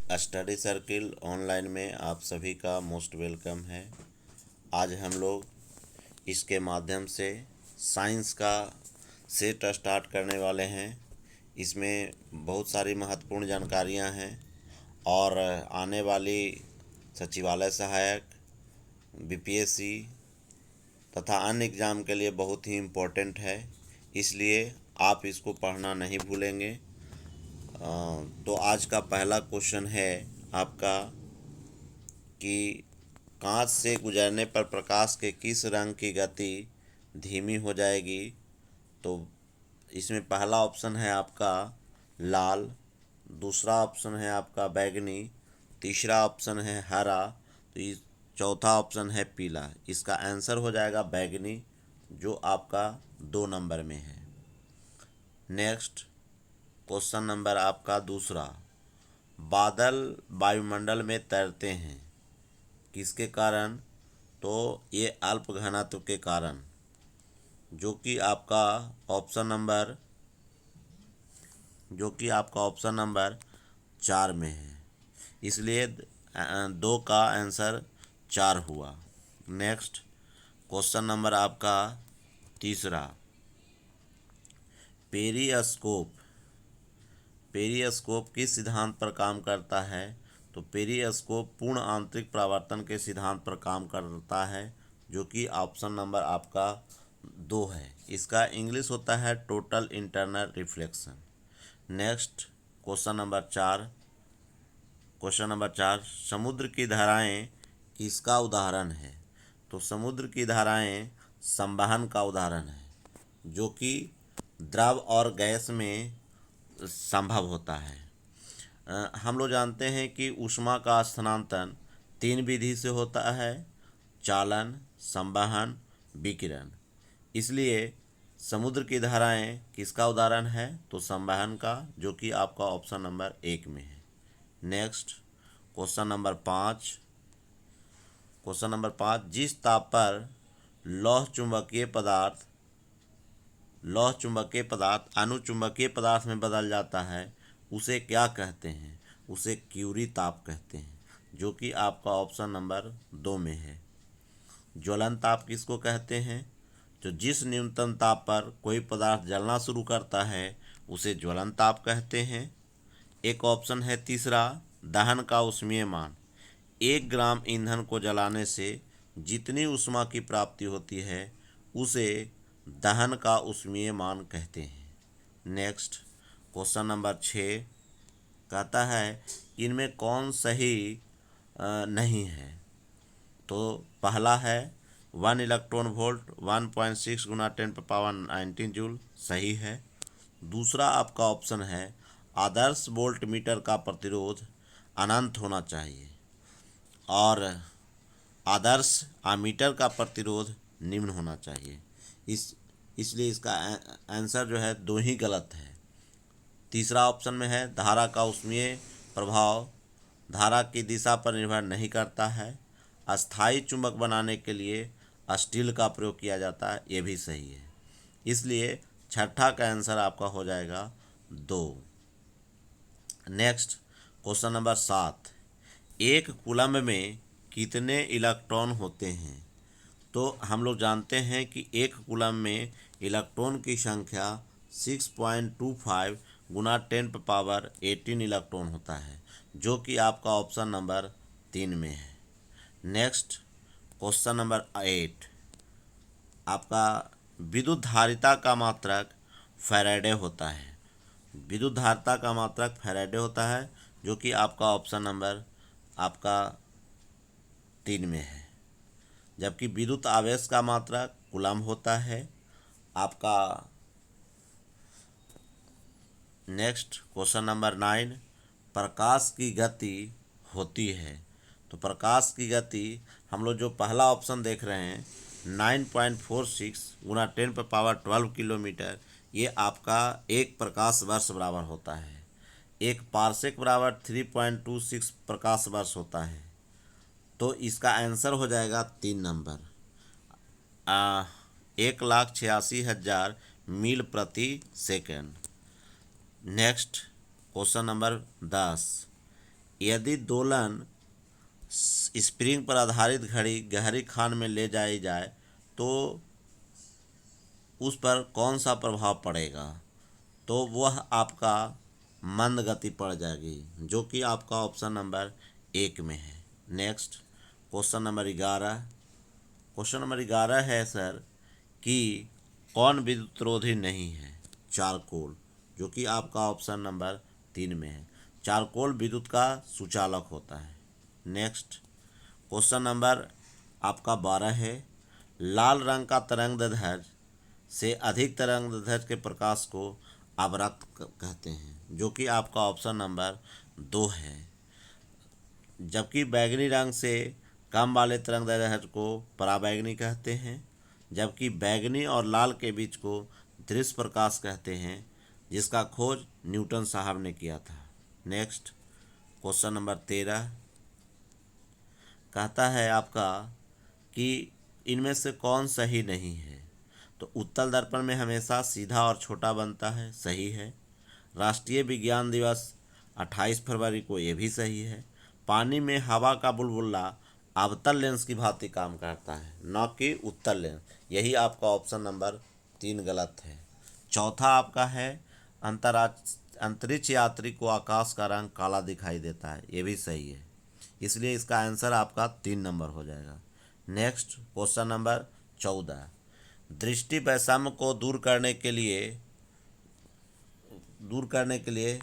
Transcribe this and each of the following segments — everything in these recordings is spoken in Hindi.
स्टडी सर्किल ऑनलाइन में आप सभी का मोस्ट वेलकम है। आज हम लोग इसके माध्यम से साइंस का सेट स्टार्ट करने वाले हैं। इसमें बहुत सारी महत्वपूर्ण जानकारियां हैं और आने वाली सचिवालय सहायक, बीपीएससी तथा अन्य एग्ज़ाम के लिए बहुत ही इम्पोर्टेंट है, इसलिए आप इसको पढ़ना नहीं भूलेंगे। तो आज का पहला क्वेश्चन है आपका कि कांच से गुजरने पर प्रकाश के किस रंग की गति धीमी हो जाएगी। तो इसमें पहला ऑप्शन है आपका लाल, दूसरा ऑप्शन है आपका बैगनी, तीसरा ऑप्शन है हरा, तो इस चौथा ऑप्शन है पीला। इसका आंसर हो जाएगा बैगनी, जो आपका 2 नंबर में है। नेक्स्ट क्वेश्चन नंबर आपका दूसरा, बादल वायुमंडल में तैरते हैं किसके कारण। तो ये अल्प घनत्व के कारण, जो कि आपका ऑप्शन नंबर 4 में है, इसलिए 2 का आंसर 4 हुआ। नेक्स्ट क्वेश्चन नंबर आपका तीसरा, पेरिस्कोप किस सिद्धांत पर काम करता है। तो पेरिस्कोप पूर्ण आंतरिक परावर्तन के सिद्धांत पर काम करता है, जो कि ऑप्शन नंबर आपका 2 है। इसका इंग्लिश होता है total internal reflection. Next question number 4, समुद्र की धाराएं किसका उदाहरण है। तो समुद्र की धाराएं संवहन का उदाहरण है, जो कि द्रव और गैस में संभव होता है। हम लोग जानते हैं कि ऊष्मा का स्थानांतरण 3 विधि से होता है, चालन, संवहन, विकिरण। इसलिए समुद्र की धाराएं किसका उदाहरण है। तो संवहन का, जो कि आपका ऑप्शन नंबर 1 में है। नेक्स्ट क्वेश्चन नंबर 5, जिस ताप पर लौह चुंबकीय पदार्थ अनुचुंबकीय पदार्थ में बदल जाता है, उसे क्या कहते हैं। उसे क्यूरी ताप कहते हैं, जो कि आपका ऑप्शन नंबर 2 में है। ज्वलन ताप किसको कहते हैं। तो जिस न्यूनतम ताप पर कोई पदार्थ जलना शुरू करता है, उसे ज्वलन ताप कहते हैं। एक ऑप्शन है तीसरा, दहन का ऊष्मीय मान। 1 ग्राम ईंधन को जलाने से जितनी ऊष्मा की प्राप्ति होती है, उसे दहन का ऊष्मीय मान कहते हैं। नेक्स्ट क्वेश्चन नंबर 6 कहता है, इनमें कौन सही नहीं है। तो पहला है 1 इलेक्ट्रॉन वोल्ट 1.6 गुना 10⁻19 जूल, सही है। दूसरा आपका ऑप्शन है आदर्श वोल्ट मीटर का प्रतिरोध अनंत होना चाहिए और आदर्श आमीटर का प्रतिरोध निम्न होना चाहिए। इसलिए इसका आंसर जो है 2 ही गलत है। तीसरा ऑप्शन में है धारा का ऊष्मीय प्रभाव धारा की दिशा पर निर्भर नहीं करता है, अस्थायी चुंबक बनाने के लिए स्टील का प्रयोग किया जाता है, ये भी सही है। इसलिए छठा का आंसर आपका हो जाएगा 2। नेक्स्ट क्वेश्चन नंबर 7, एक कूलम्ब में कितने इलेक्ट्रॉन होते हैं। तो हम लोग जानते हैं कि एक कूलम्ब में इलेक्ट्रॉन की संख्या 6.25 गुना 10⁻18 इलेक्ट्रॉन होता है, जो कि आपका ऑप्शन नंबर 3 में है। नेक्स्ट क्वेश्चन नंबर 8, आपका विद्युत धारिता का मात्रक फैराडे होता है। विद्युत धारिता का मात्रक फैराडे होता है, जो कि आपका ऑप्शन नंबर आपका 3 में है। जबकि विद्युत आवेश का मात्रक कूलम्ब होता है आपका। नेक्स्ट क्वेश्चन नंबर 9, प्रकाश की गति होती है। तो प्रकाश की गति हम लोग जो पहला ऑप्शन देख रहे हैं 9.46 गुना 10⁻12 किलोमीटर, ये आपका 1 प्रकाश वर्ष बराबर होता है। 1 पारसेक बराबर 3.26 प्रकाश वर्ष होता है। तो इसका आंसर हो जाएगा 3 नंबर, 1,86,000 मील प्रति सेकंड। नेक्स्ट क्वेश्चन नंबर 10, यदि दोलन स्प्रिंग पर आधारित घड़ी गहरी खान में ले जाई जाए तो उस पर कौन सा प्रभाव पड़ेगा? तो वह आपका मंद गति पड़ जाएगी, जो कि आपका ऑप्शन नंबर 1 में है। Next question number 11। Question number 11 है सर कि कौन विद्युतरोधी नहीं है? चारकोल, जो कि आपका ऑप्शन नंबर 3 में है। चारकोल विद्युत का सुचालक होता है। नेक्स्ट क्वेश्चन नंबर आपका 12 है, लाल रंग का तरंगदैर्ध्य से अधिक तरंगदैर्ध्य के प्रकाश को अवरक्त कहते हैं, जो कि आपका ऑप्शन नंबर 2 है। जबकि बैगनी रंग से कम वाले तरंगदैर्ध्य को पराबैंगनी कहते हैं, जबकि बैगनी और लाल के बीच को दृश्य प्रकाश कहते हैं, जिसका खोज न्यूटन साहब ने किया था। नेक्स्ट क्वेश्चन नंबर 13 कहता है आपका कि इनमें से कौन सही नहीं है? तो उत्तल दर्पण में हमेशा सीधा और छोटा बनता है, सही है। राष्ट्रीय विज्ञान दिवस 28 फरवरी को, ये भी सही है। पानी में हवा का बुलबुला अवतल लेंस की भांति काम करता है, न कि उत्तल लेंस। यही आपका ऑप्शन नंबर 3 गलत है। चौथा आपका है, अंतरिक्ष यात्री को आकाश का रंग काला दिखाई देता है, ये भी सही है। इसलिए इसका आंसर आपका 3 नंबर हो जाएगा। नेक्स्ट क्वेश्चन नंबर 14, दृष्टि वैषम्य को दूर करने के लिए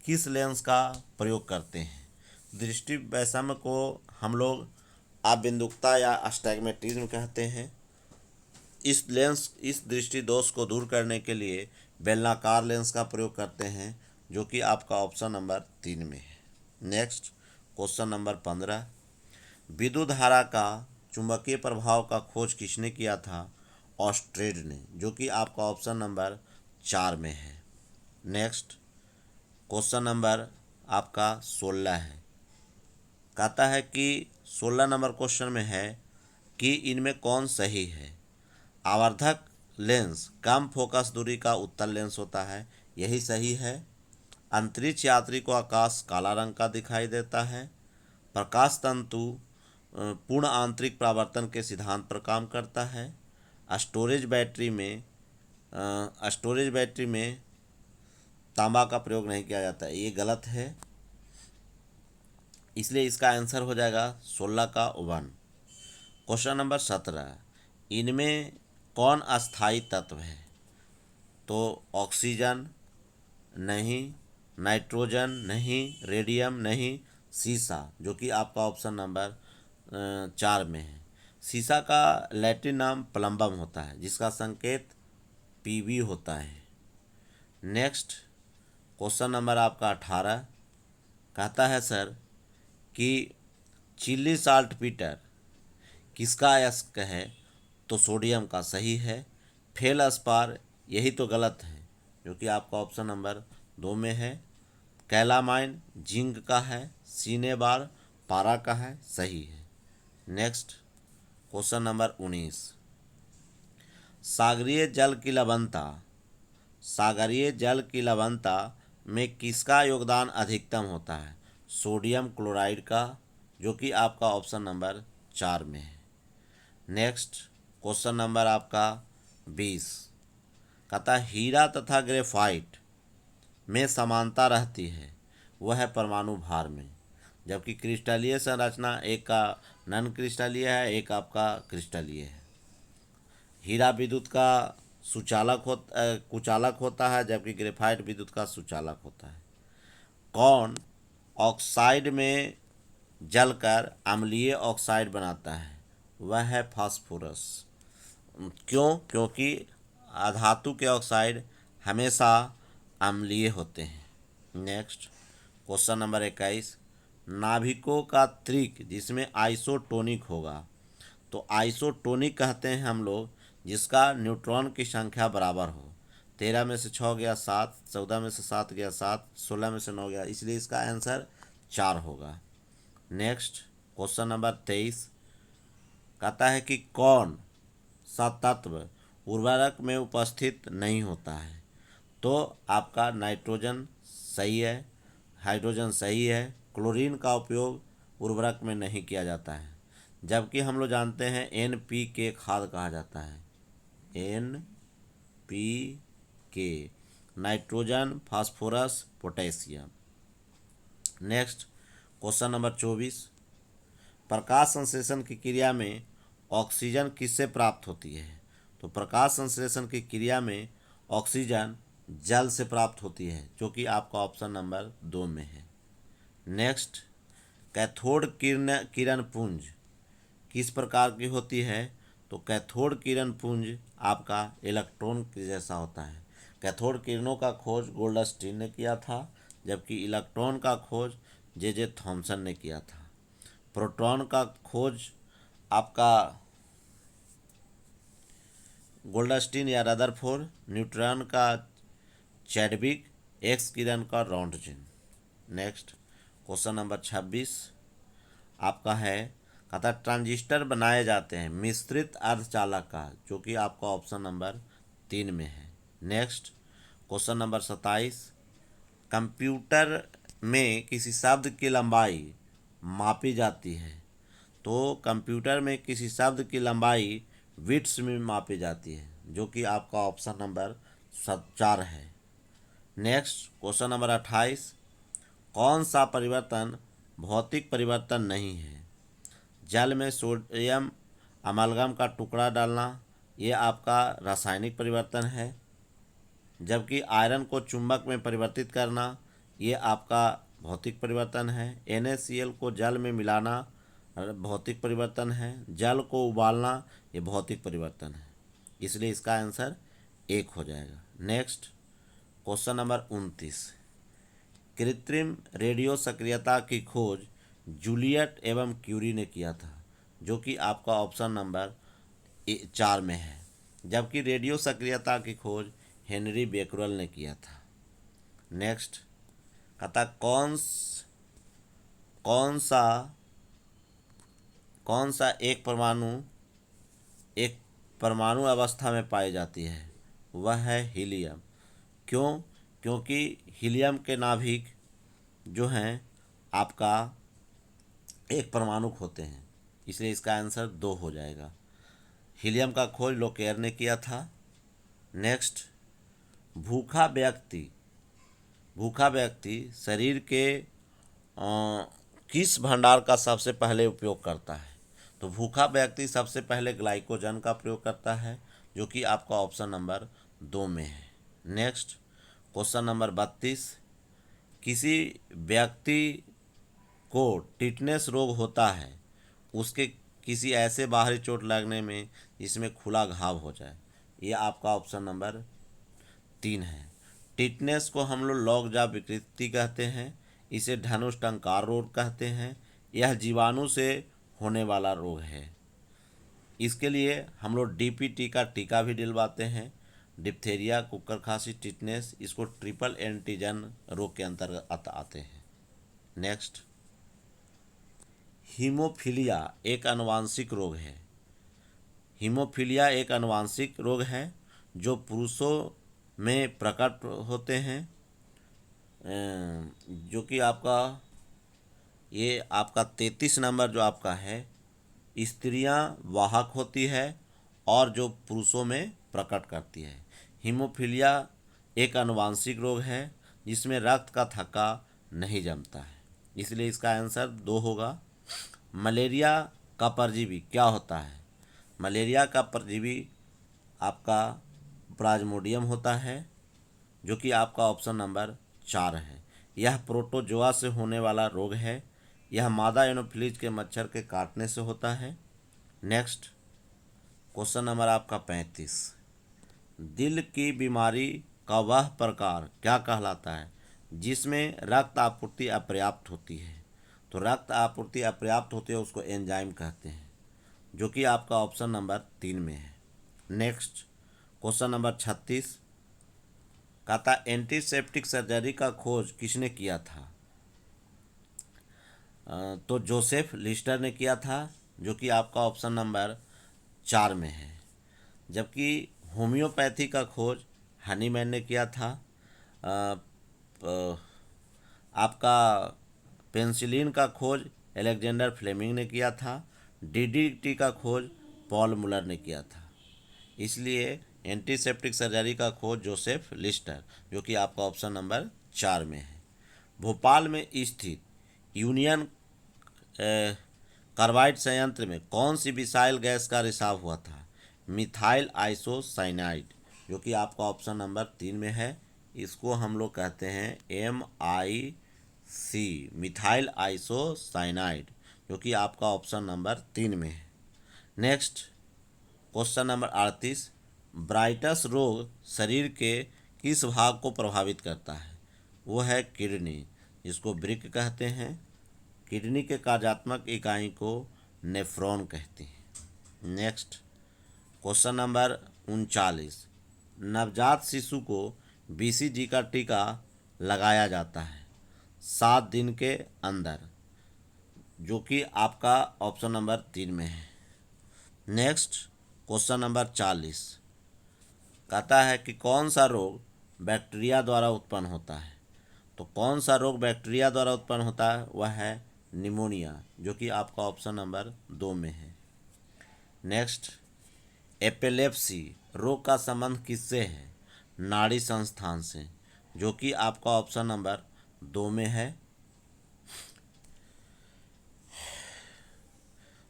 किस लेंस का प्रयोग करते हैं? दृष्टि वैषम्य को हम लोग अबिंदुकता या अस्टिग्मेटिज्म कहते हैं। इस दृष्टि दोष को दूर करने के लिए बेलनाकार लेंस का प्रयोग करते हैं, जो कि आपका ऑप्शन नंबर 3 में है। नेक्स्ट क्वेश्चन नंबर 15, विद्युत धारा का चुंबकीय प्रभाव का खोज किसने किया था? ऑस्ट्रेड ने, जो कि आपका ऑप्शन नंबर 4 में है। नेक्स्ट क्वेश्चन नंबर आपका 16 है। कहता है कि 16 नंबर क्वेश्चन में है कि इनमें कौन सही है? आवर्धक लेंस कम फोकस दूरी का उत्तल लेंस होता है, यही सही है। अंतरिक्ष यात्री को आकाश काला रंग का दिखाई देता है। प्रकाश तंतु पूर्ण आंतरिक परावर्तन के सिद्धांत पर काम करता है। स्टोरेज बैटरी में तांबा का प्रयोग नहीं किया जाता है, ये गलत है। इसलिए इसका आंसर हो जाएगा 16 का 1। क्वेश्चन नंबर 17, इनमें कौन अस्थायी तत्व है? तो ऑक्सीजन नहीं, नाइट्रोजन नहीं, रेडियम नहीं, सीसा, जो कि आपका ऑप्शन नंबर 4 में है। सीसा का लैटिन नाम प्लम्बम होता है, जिसका संकेत Pb होता है। नेक्स्ट क्वेश्चन नंबर आपका 18 कहता है सर कि चिली साल्ट पीटर किसका अयस्क है? तो सोडियम का, सही है। फेलस्पार, यही तो गलत है, जो कि आपका ऑप्शन नंबर 2 में है। कैलामाइन जिंक का है। सीनेबार पारा का है, सही है। नेक्स्ट क्वेश्चन नंबर 19, सागरीय जल की लवणता में किसका योगदान अधिकतम होता है? सोडियम क्लोराइड का, जो कि आपका ऑप्शन नंबर 4 में है। नेक्स्ट क्वेश्चन नंबर आपका 20 कहता है हीरा तथा ग्रेफाइट में समानता रहती है, वह है परमाणु भार में। जबकि क्रिस्टलीय संरचना एक का नॉन क्रिस्टलीय है, एक आपका क्रिस्टलीय है। हीरा विद्युत का कुचालक होता है, जबकि ग्रेफाइट विद्युत का सुचालक होता है। कौन ऑक्साइड में जलकर अम्लीय ऑक्साइड बनाता है? वह है फास्फोरस। क्यों? क्योंकि अधातु के ऑक्साइड हमेशा अम्लीय होते हैं। नेक्स्ट क्वेश्चन नंबर 21, नाभिकों का त्रिक जिसमें आइसोटोनिक होगा, तो आइसोटोनिक कहते हैं हम लोग जिसका न्यूट्रॉन की संख्या बराबर हो। 13 में से 6 गया 7, 14 में से 7 गया 7, 16 में से 9 गया, इसलिए इसका आंसर 4 होगा। नेक्स्ट क्वेश्चन नंबर 23 कहता है कि कौन सा तत्व उर्वरक में उपस्थित नहीं होता है? तो आपका नाइट्रोजन सही है, हाइड्रोजन सही है, क्लोरीन का उपयोग उर्वरक में नहीं किया जाता है, जबकि हम लोग जानते हैं NPK खाद कहा जाता है। NPK nitrogen, phosphorus, potassium. Next question number 24, प्रकाश संश्लेषण की क्रिया में ऑक्सीजन किससे प्राप्त होती है? तो प्रकाश संश्लेषण की क्रिया में ऑक्सीजन जल से प्राप्त होती है, जो कि आपका ऑप्शन नंबर 2 में है। नेक्स्ट, कैथोड किरण पुंज किस प्रकार की होती है? तो कैथोड किरण पुंज आपका इलेक्ट्रॉन के जैसा होता है। कैथोड किरणों का खोज गोल्डस्टीन ने किया था, जबकि इलेक्ट्रॉन का खोज जे थॉमसन ने किया था। प्रोटॉन का खोज आपका गोल्डस्टीन या रदरफोर्ड, न्यूट्रॉन का चैडविक, एक्स किरण का रॉन्टजिन। नेक्स्ट क्वेश्चन नंबर 26 आपका है, कहता ट्रांजिस्टर बनाए जाते हैं मिश्रित अर्धचालक का, जो कि आपका ऑप्शन नंबर 3 में है। नेक्स्ट क्वेश्चन नंबर 27, कंप्यूटर में किसी शब्द की लंबाई मापी जाती है। तो कंप्यूटर में किसी शब्द की लंबाई बिट्स में मापी जाती है, जो कि आपका ऑप्शन नंबर 4 है। नेक्स्ट क्वेश्चन नंबर 28, कौन सा परिवर्तन भौतिक परिवर्तन नहीं है? जल में सोडियम अमालगम का टुकड़ा डालना, ये आपका रासायनिक परिवर्तन है, जबकि आयरन को चुंबक में परिवर्तित करना, ये आपका भौतिक परिवर्तन है। NaCl को जल में मिलाना भौतिक परिवर्तन है। जल को उबालना ये भौतिक परिवर्तन है, इसलिए इसका आंसर 1 हो जाएगा। नेक्स्ट क्वेश्चन नंबर 29, कृत्रिम रेडियो सक्रियता की खोज जूलियट एवं क्यूरी ने किया था, जो कि आपका ऑप्शन नंबर 4 में है, जबकि रेडियो सक्रियता की खोज हेनरी बेकरल ने किया था। नेक्स्ट कहता कौन सा एक परमाणु अवस्था में पाई जाती है? वह है हीलियम। क्यों? क्योंकि हीलियम के नाभिक जो हैं आपका एक परमाणुक होते हैं, इसलिए इसका आंसर 2 हो जाएगा। हीलियम का खोज लोकेयर ने किया था। नेक्स्ट, भूखा व्यक्ति शरीर के किस भंडार का सबसे पहले उपयोग करता है? तो भूखा व्यक्ति सबसे पहले ग्लाइकोजन का प्रयोग करता है, जो कि आपका ऑप्शन नंबर 2 में है। नेक्स्ट क्वेश्चन नंबर 32, किसी व्यक्ति को टिटनेस रोग होता है उसके किसी ऐसे बाहरी चोट लगने में जिसमें खुला घाव हो जाए, ये आपका ऑप्शन नंबर 3 है। टिटनेस को हम लोग लॉकजा विकृति कहते हैं, इसे धनुष टंकार रोग कहते हैं। यह जीवाणु से होने वाला रोग है। इसके लिए हम लोग DPT का टीका भी दिलवाते हैं। डिप्थेरिया, कुक्कर खांसी, टिटनेस, इसको ट्रिपल एंटीजन रोग के अंतर्गत आते हैं। नेक्स्ट, हीमोफीलिया एक आनुवांशिक रोग है। हीमोफीलिया एक आनुवांशिक रोग है जो पुरुषों में प्रकट होते हैं, जो कि आपका ये आपका 33 नंबर जो आपका है, स्त्रियां वाहक होती है और जो पुरुषों में प्रकट करती है। हीमोफीलिया एक आनुवांशिक रोग है जिसमें रक्त का थक्का नहीं जमता है, इसलिए इसका आंसर 2 होगा। मलेरिया का परजीवी क्या होता है? मलेरिया का परजीवी आपका प्लाज्मोडियम होता है, जो कि आपका ऑप्शन नंबर 4 है। यह प्रोटोजोआ से होने वाला रोग है। यह मादा एनोफिलीज के मच्छर के काटने से होता है। नेक्स्ट क्वेश्चन नंबर आपका 35, दिल की बीमारी का वह प्रकार क्या कहलाता है जिसमें रक्त आपूर्ति अपर्याप्त होती है? तो रक्त आपूर्ति अपर्याप्त होती है उसको एंजाइम कहते हैं, जो कि आपका ऑप्शन नंबर 3 में है। नेक्स्ट क्वेश्चन नंबर 36, कहता एंटीसेप्टिक सर्जरी का खोज किसने किया था? तो जोसेफ लिस्टर ने किया था, जो कि आपका ऑप्शन नंबर 4 में है। जबकि होम्योपैथी का खोज हनीमैन ने किया था। आपका पेनिसिलिन का खोज अलेक्जेंडर फ्लेमिंग ने किया था। डीडीटी का खोज पॉल मुलर ने किया था। इसलिए एंटीसेप्टिक सर्जरी का खोज जोसेफ लिस्टर, जो कि आपका ऑप्शन नंबर 4 में है। भोपाल में स्थित यूनियन कार्बाइड संयंत्र में कौन सी विषाइल गैस का रिसाव हुआ था? मिथाइल आइसोसाइनाइड, जो कि आपका ऑप्शन नंबर 3 में है। इसको हम लोग कहते हैं MIC, मिथाइल आइसोसाइनाइड, जो कि आपका ऑप्शन नंबर 3 में है। नेक्स्ट क्वेश्चन नंबर 38, ब्राइटस रोग शरीर के किस भाग को प्रभावित करता है? वो है किडनी, जिसको वृक्क कहते हैं। किडनी के कार्यात्मक इकाई को नेफ्रॉन कहते हैं। नेक्स्ट क्वेश्चन नंबर 39, नवजात शिशु को BCG का टीका लगाया जाता है 7 दिन के अंदर, जो कि आपका ऑप्शन नंबर 3 में है। नेक्स्ट क्वेश्चन नंबर 40 कहता है कि कौन सा रोग बैक्टीरिया द्वारा उत्पन्न होता है? तो कौन सा रोग बैक्टीरिया द्वारा उत्पन्न होता है? वह है निमोनिया, जो कि आपका ऑप्शन नंबर 2 में है। नेक्स्ट एपिलेप्सी रोग का संबंध किससे है? नाड़ी संस्थान से, जो कि आपका ऑप्शन नंबर 2 में है।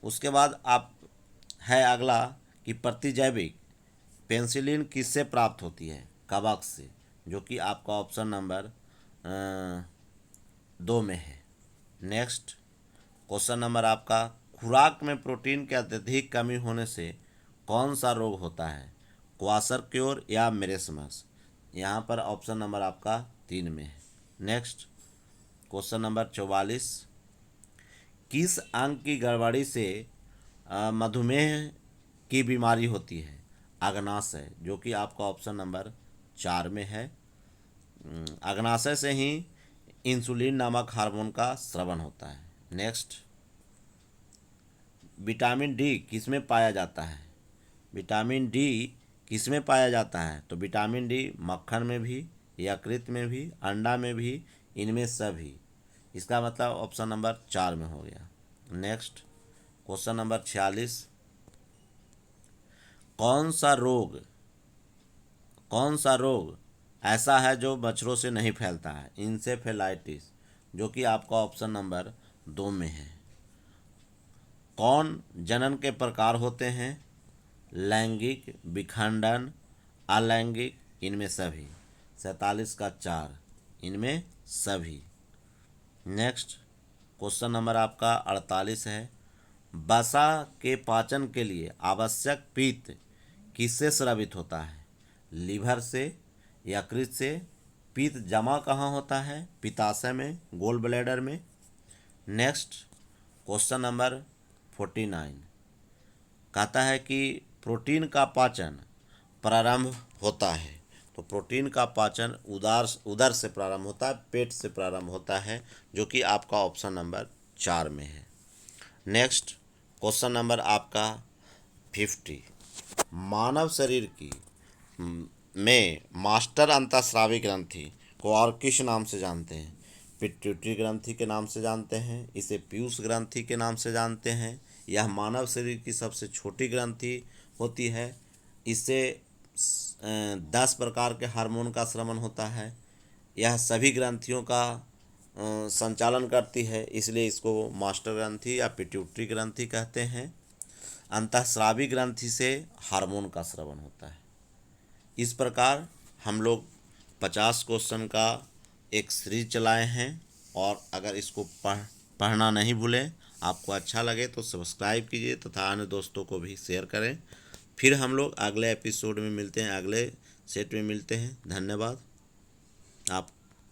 उसके बाद आप है अगला कि प्रतिजैविक पेनिसिलिन किससे प्राप्त होती है? कवक से, जो कि आपका ऑप्शन नंबर 2 में है। नेक्स्ट क्वेश्चन नंबर आपका, खुराक में प्रोटीन की अत्यधिक कमी होने से कौन सा रोग होता है? क्वाशरक्योर या मेरेस्मस? यहाँ पर ऑप्शन नंबर आपका 3 में है। नेक्स्ट क्वेश्चन नंबर 44, किस अंग की गड़बड़ी से मधुमेह की बीमारी होती है? अग्नाशय, जो कि आपका ऑप्शन नंबर 4 में है। अग्नाशय से ही इंसुलिन नामक हार्मोन का स्रवण होता है। नेक्स्ट विटामिन डी किसमें पाया जाता है? विटामिन डी किसमें पाया जाता है? तो विटामिन डी मक्खन में भी, यकृत में भी, अंडा में भी, इनमें सभी। इसका मतलब ऑप्शन नंबर 4 में हो गया। नेक्स्ट क्वेश्चन नंबर 46, कौन सा रोग ऐसा है जो मच्छरों से नहीं फैलता है? इंसेफेलाइटिस, जो कि आपका ऑप्शन नंबर 2 में है। कौन जनन के प्रकार होते हैं? लैंगिक, विखंडन, अलैंगिक, इनमें सभी। 47 का 4, इनमें सभी। नेक्स्ट क्वेश्चन नंबर आपका 48 है, वसा के पाचन के लिए आवश्यक पित्त किससे स्रावित होता है? लीवर से, यकृत से। पित्त जमा कहाँ होता है? पित्ताशय में, गोल ब्लैडर में। नेक्स्ट क्वेश्चन नंबर 49 कहता है कि प्रोटीन का पाचन प्रारंभ होता है। तो प्रोटीन का पाचन उदर से प्रारंभ होता है, पेट से प्रारंभ होता है, जो कि आपका ऑप्शन नंबर 4 में है। नेक्स्ट क्वेश्चन नंबर आपका 50, मानव शरीर की में मास्टर अंतःस्रावी ग्रंथि को और किस नाम से जानते हैं? पिट्यूटरी ग्रंथि के नाम से जानते हैं, इसे पीयूष ग्रंथि के नाम से जानते हैं। यह मानव शरीर की सबसे छोटी ग्रंथि होती है। इससे 10 प्रकार के हार्मोन का स्रवण होता है। यह सभी ग्रंथियों का संचालन करती है, इसलिए इसको मास्टर ग्रंथि या पिट्यूटरी ग्रंथि कहते हैं। अंतःस्रावी ग्रंथि से हार्मोन का स्रवण होता है। इस प्रकार हम लोग 50 क्वेश्चन का एक सीरीज चलाए हैं, और अगर इसको पढ़ना नहीं भूलें, आपको अच्छा लगे तो सब्सक्राइब कीजिए तथा अन्य दोस्तों को भी शेयर करें। फिर हम लोग अगले एपिसोड में मिलते हैं, अगले सेट में मिलते हैं। धन्यवाद। आप